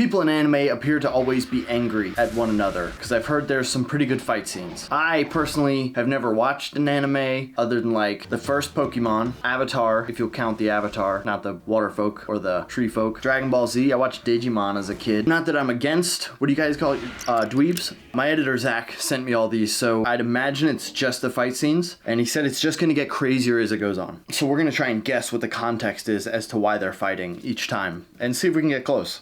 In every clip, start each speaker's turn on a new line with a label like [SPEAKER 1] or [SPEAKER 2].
[SPEAKER 1] People in anime appear to always be angry at one another, because I've heard there's some pretty good fight scenes. I personally have never watched an anime other than like the first Pokemon, Avatar, if you'll count the Avatar, not the water folk or the tree folk, Dragon Ball Z. I watched Digimon as a kid. Not that I'm against, what do you guys call it, dweebs? My editor Zach sent me all these, so I'd imagine it's just the fight scenes, and he said it's just gonna get crazier as it goes on. So we're gonna try and guess what the context is as to why they're fighting each time, and see if we can get close.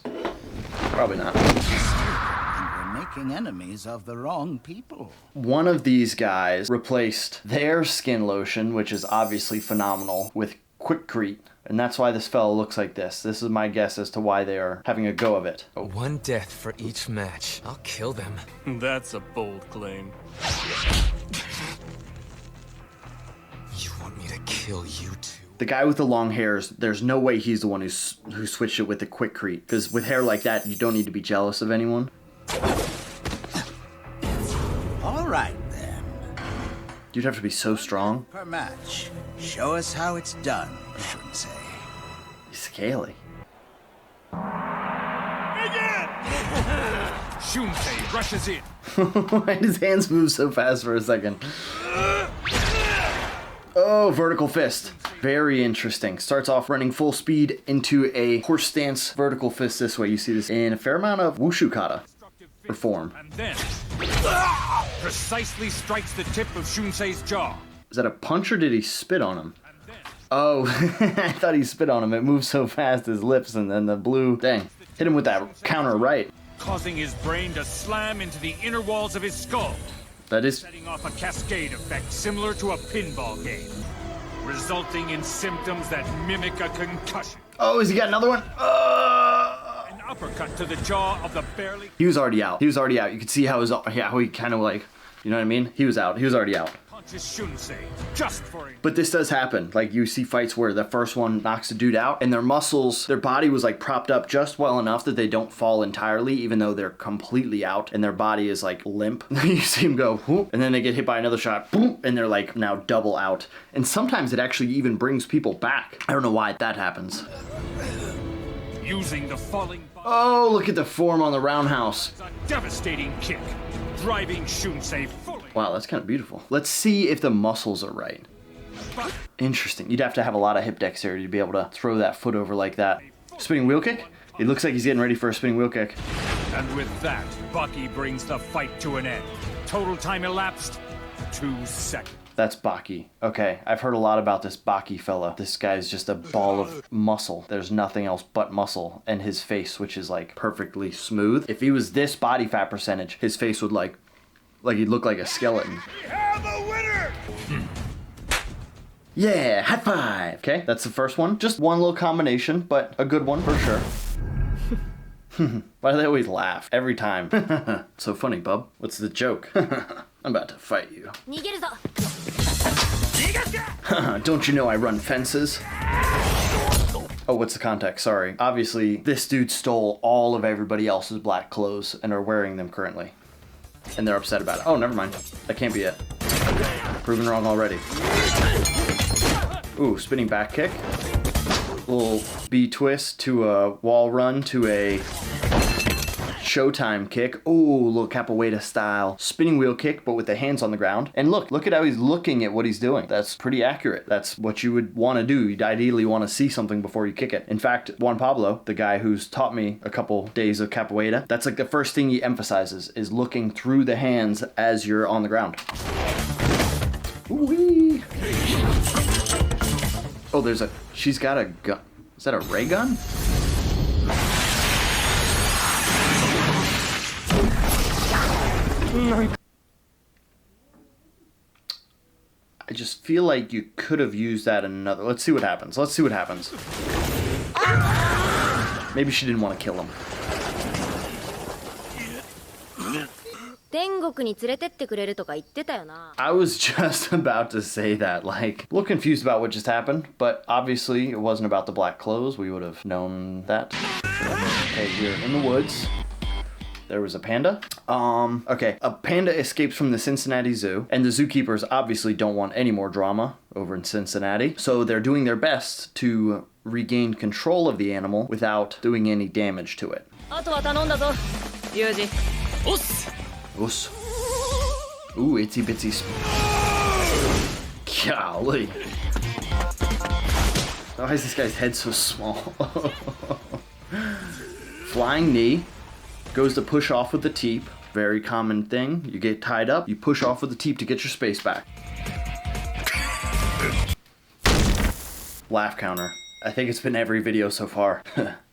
[SPEAKER 1] Probably not.
[SPEAKER 2] And we're making enemies of the wrong people.
[SPEAKER 1] One of these guys replaced their skin lotion, which is obviously phenomenal, with Quickcrete. And that's why this fella looks like this. This is my guess as to why they are having a go of it.
[SPEAKER 3] One death for each match. I'll kill them.
[SPEAKER 4] That's a bold claim.
[SPEAKER 3] You want me to kill you too?
[SPEAKER 1] The guy with the long hairs, there's no way he's the one who switched it with the Quickcrete. Because with hair like that, you don't need to be jealous of anyone.
[SPEAKER 2] All right, then.
[SPEAKER 1] You'd have to be so strong.
[SPEAKER 2] Per match. Show us how it's done, Shunsei.
[SPEAKER 1] He's scaly.
[SPEAKER 4] Shunsei rushes in.
[SPEAKER 1] Why did his hands move so fast for a second? Oh, vertical fist. Very interesting. Starts off running full speed into a horse stance vertical fist this way. You see this in a fair amount of wushu kata form.
[SPEAKER 4] And then precisely strikes the tip of Shunsei's jaw.
[SPEAKER 1] Is that a punch or did he spit on him? Oh, I thought he spit on him. It moved so fast, his lips, and then the blue, dang. Hit him with that counter right.
[SPEAKER 4] Causing his brain to slam into the inner walls of his skull.
[SPEAKER 1] That is...
[SPEAKER 4] Setting off a cascade effect similar to a pinball game. Resulting in symptoms that mimic a concussion.
[SPEAKER 1] Oh, has he got another one?
[SPEAKER 4] An uppercut to the jaw of the barely...
[SPEAKER 1] He was already out. He was already out. You could see how he kind of like, you know what I mean? He was out. He was already out.
[SPEAKER 4] Punches Shunsei just for him.
[SPEAKER 1] But this does happen. Like, you see fights where the first one knocks a dude out, and their muscles, their body was like propped up just well enough that they don't fall entirely, even though they're completely out, and their body is like limp. You see them go, whoop, and then they get hit by another shot, boom, and they're like now double out. And sometimes it actually even brings people back. I don't know why that happens.
[SPEAKER 4] Using the falling...
[SPEAKER 1] Oh, look at the form on the roundhouse.
[SPEAKER 4] A devastating kick, driving Shunsei fully.
[SPEAKER 1] Wow, that's kind of beautiful. Let's see if the muscles are right. Interesting. You'd have to have a lot of hip dexterity to be able to throw that foot over like that. Spinning wheel kick? It looks like he's getting ready for a spinning wheel kick.
[SPEAKER 4] And with that, Bucky brings the fight to an end. Total time elapsed, 2 seconds.
[SPEAKER 1] That's Baki. Okay, I've heard a lot about this Baki fella. This guy's just a ball of muscle. There's nothing else but muscle. And his face, which is like perfectly smooth. If he was this body fat percentage, his face would like he'd look like a skeleton.
[SPEAKER 4] We have a winner!
[SPEAKER 1] Yeah, high five! Okay, that's the first one. Just one little combination, but a good one for sure. Why do they always laugh? Every time. So funny, bub. What's the joke? I'm about to fight you. Don't you know I run fences? Oh, what's the context? Sorry. Obviously, this dude stole all of everybody else's black clothes and are wearing them currently. And they're upset about it. Oh, never mind. That can't be it. Proven wrong already. Ooh, spinning back kick. Little B-twist to a wall run to a Showtime kick. Ooh, little capoeira style spinning wheel kick, but with the hands on the ground. And look at how he's looking at what he's doing. That's pretty accurate. That's what you would want to do. You'd ideally want to see something before you kick it. In fact, Juan Pablo, the guy who's taught me a couple days of capoeira, that's like the first thing he emphasizes is looking through the hands as you're on the ground. Ooh-wee. Oh, she's got a gun. Is that a ray gun? I just feel like you could have used that in another... Let's see what happens. Maybe she didn't want to kill him. I was just about to say that, like, a little confused about what just happened, but obviously it wasn't about the black clothes. We would have known that. Okay, we're in the woods. There was a panda. Okay, a panda escapes from the Cincinnati Zoo, and the zookeepers obviously don't want any more drama over in Cincinnati, so they're doing their best to regain control of the animal without doing any damage to it.
[SPEAKER 5] あとは頼んだぞユージおっす
[SPEAKER 1] Us. Ooh, itsy bitsy. Golly. Why is this guy's head so small? Flying knee. Goes to push off with the teep. Very common thing. You get tied up, you push off with the teep to get your space back. Laugh counter. I think it's been every video so far.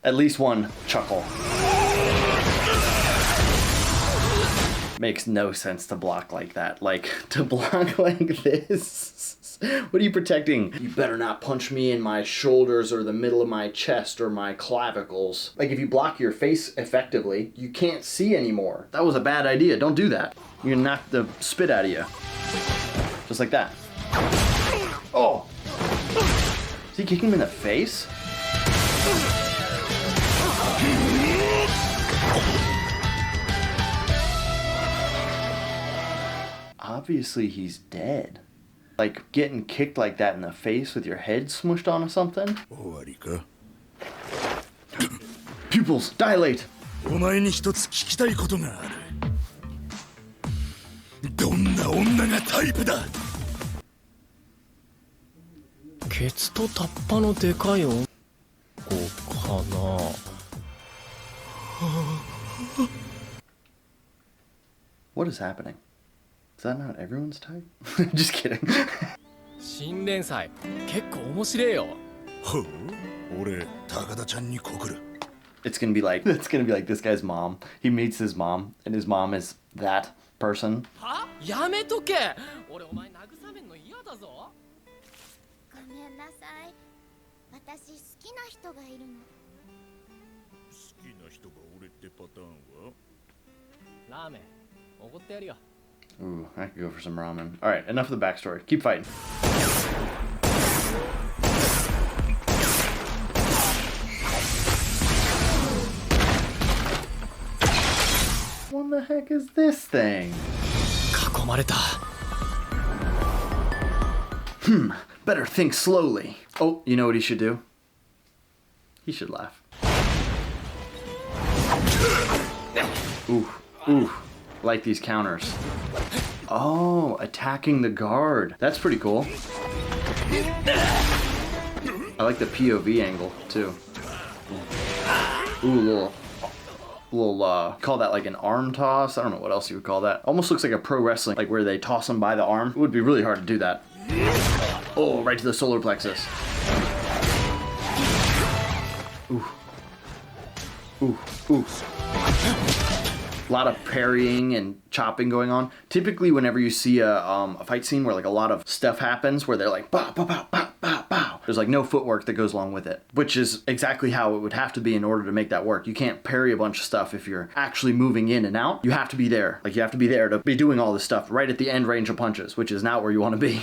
[SPEAKER 1] At least one chuckle. Makes no sense to block like that. Like, to block like this. What are you protecting? You better not punch me in my shoulders or the middle of my chest or my clavicles. Like, if you block your face effectively, you can't see anymore. That was a bad idea. Don't do that. You're gonna knock the spit out of you. Just like that. Oh! Is he kicking him in the face? Obviously he's dead. Like, getting kicked like that in the face with your head smushed onto something? Pupils, dilate!
[SPEAKER 6] お前に一つ聞きたいことがある。どんな女がタイプだ？
[SPEAKER 7] ケツとタッパのでかい女かな。
[SPEAKER 1] What is happening? Is that not everyone's type? Just kidding.
[SPEAKER 7] 新連載結構面白いよ。
[SPEAKER 6] ほう、俺高田ちゃんに告る。
[SPEAKER 1] It's gonna be like this guy's mom. He meets his mom, and his mom is that person.
[SPEAKER 7] は？やめとけ。俺お前慰めんの嫌だぞ。
[SPEAKER 8] ごめんなさい。私好きな人がいるの。
[SPEAKER 6] 好きな人が俺ってパターンは？
[SPEAKER 7] ラーメンおごってやるよ。
[SPEAKER 1] Ooh, I could go for some ramen. Alright, enough of the backstory. Keep fighting. What the heck is this thing?
[SPEAKER 7] 囲まれた。
[SPEAKER 1] Better think slowly. Oh, you know what he should do? He should laugh. Ooh, ooh. Like these counters. Oh, attacking the guard. That's pretty cool. I like the POV angle too. Ooh, call that like an arm toss. I don't know what else you would call that. Almost looks like a pro wrestling, like where they toss them by the arm. It would be really hard to do that. Oh, right to the solar plexus. Ooh. Ooh, ooh. A lot of parrying and chopping going on. Typically, whenever you see a fight scene where like a lot of stuff happens, where they're like bow, bow, bow, bow, bow, bow, there's like no footwork that goes along with it, which is exactly how it would have to be in order to make that work. You can't parry a bunch of stuff if you're actually moving in and out. You have to be there. Like, you have to be there to be doing all this stuff right at the end range of punches, which is not where you want to be.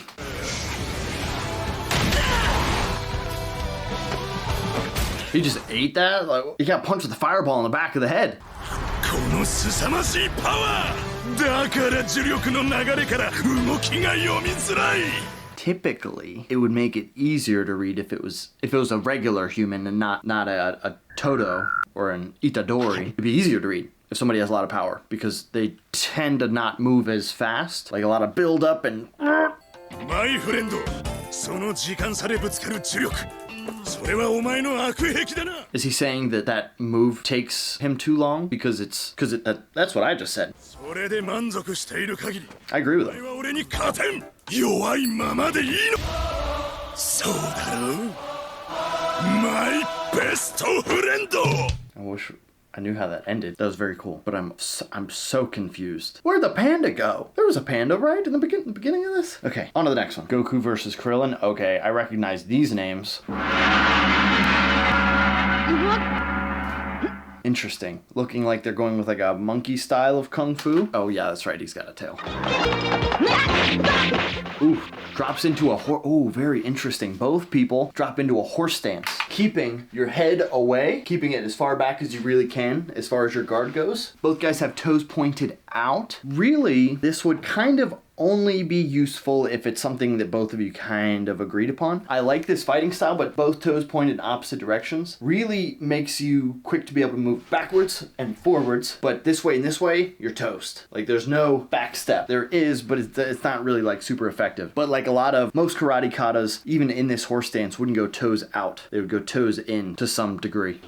[SPEAKER 1] He just ate that? Like, he got punched with a fireball in the back of the head.
[SPEAKER 6] この凄まじいパワー。だから呪力の流れから動きが読みづらい。
[SPEAKER 1] Typically, it would make it easier to read if it was a regular human and not a Todo or an Itadori. It'd be easier to read if somebody has a lot of power because they tend to not move as fast. Like a lot of build up and.
[SPEAKER 6] My friend, その時間差でぶつかる呪力。 それはお前の悪癖だな。
[SPEAKER 1] Is he saying that that move takes him too long? Because that's what I just said.
[SPEAKER 6] それで満足している限り。
[SPEAKER 1] I agree with
[SPEAKER 6] お前
[SPEAKER 1] him.
[SPEAKER 6] は俺に勝てん。弱いままでいいの。そうだろう。My best friend.
[SPEAKER 1] I wish I knew how that ended. That was very cool. But I'm so confused. Where'd the panda go? There was a panda, right? In the beginning of this? Okay, on to the next one. Goku versus Krillin. Okay, I recognize these names. Interesting. Looking like they're going with like a monkey style of kung fu. Oh yeah, that's right. He's got a tail. Ooh, drops into a horse. Oh, very interesting. Both people drop into a horse stance. keeping your head away, keeping it as far back as you really can as far as your guard goes. Both guys have toes pointed out. Really, this would kind of only be useful if it's something that both of you kind of agreed upon. I like this fighting style, but both toes pointed in opposite directions really makes you quick to be able to move backwards and forwards, but this way and this way, you're toast. Like there's no back step. There is, but it's not really like super effective. But like most karate katas, even in this horse stance, wouldn't go toes out. They would go toes in to some degree.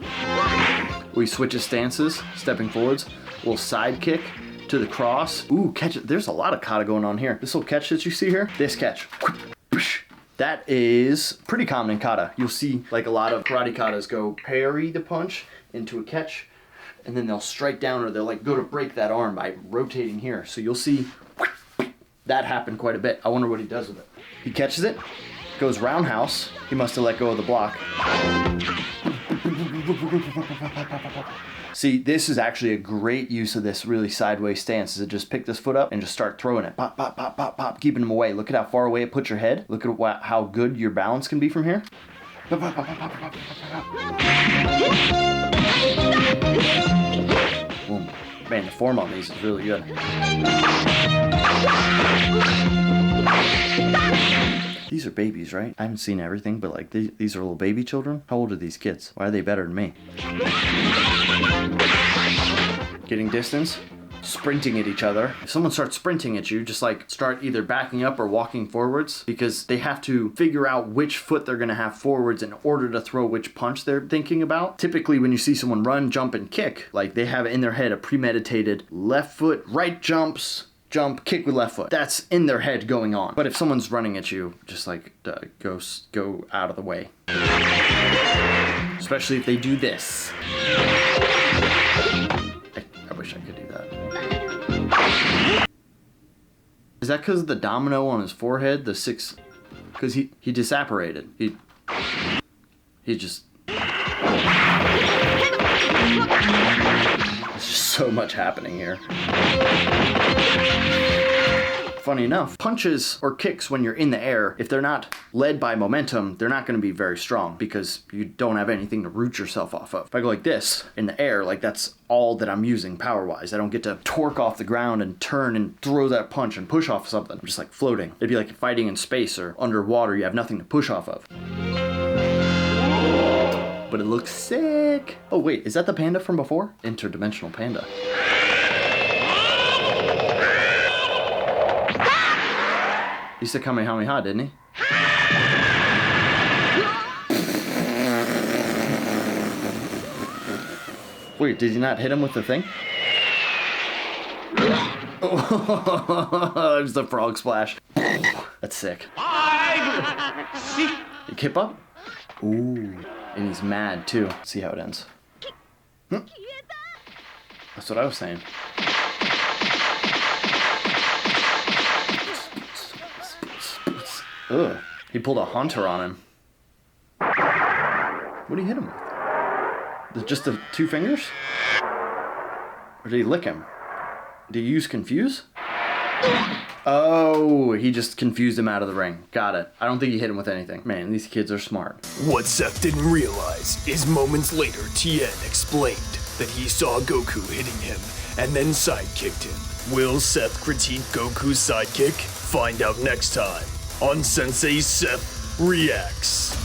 [SPEAKER 1] We switch his stances, stepping forwards, little side kick, to the cross. Ooh, catch it. There's a lot of kata going on here. This little catch that you see here, this catch. That is pretty common in kata. You'll see like a lot of karate katas go parry the punch into a catch, and then they'll strike down or they'll like go to break that arm by rotating here. So you'll see that happen quite a bit. I wonder what he does with it. He catches it, goes roundhouse. He must have let go of the block. See, this is actually a great use of this really sideways stance, is to just pick this foot up and just start throwing it. Pop, pop, pop, pop, pop, keeping him away. Look at how far away it puts your head. Look at how good your balance can be from here. Pop, pop, pop, pop, pop, pop, pop, pop. Boom. Man, the form on these is really good. These are babies, right? I haven't seen everything, but like these are little baby children. How old are these kids? Why are they better than me? Getting distance, sprinting at each other. If someone starts sprinting at you, just like start either backing up or walking forwards, because they have to figure out which foot they're gonna have forwards in order to throw which punch they're thinking about. Typically when you see someone run, jump, and kick, like they have in their head a premeditated left foot, right jump, kick with left foot. That's in their head going on. But if someone's running at you, just like go out of the way. Especially if they do this. I wish I could do that. Is that because of the domino on his forehead? The 6... Because he disapparated. He just... There's just so much happening here. Funny enough, punches or kicks when you're in the air, if they're not led by momentum, they're not going to be very strong because you don't have anything to root yourself off of. If I go like this in the air, like that's all that I'm using power-wise. I don't get to torque off the ground and turn and throw that punch and push off something. I'm just like floating. It'd be like fighting in space or underwater. You have nothing to push off of. But it looks sick. Oh wait, is that the panda from before? Interdimensional panda. He said Kamehameha, didn't he? Wait, did he not hit him with the thing? Oh, there's the frog splash. That's sick. You kip up? Ooh, and he's mad too. See how it ends. That's what I was saying. Ugh, he pulled a hunter on him. What did he hit him with? Just the 2 fingers? Or did he lick him? Did he use confuse? Oh, he just confused him out of the ring. Got it. I don't think he hit him with anything. Man, these kids are smart.
[SPEAKER 6] What Seth didn't realize is moments later, Tien explained that he saw Goku hitting him and then sidekicked him. Will Seth critique Goku's sidekick? Find out next time on Sensei Seth Reacts.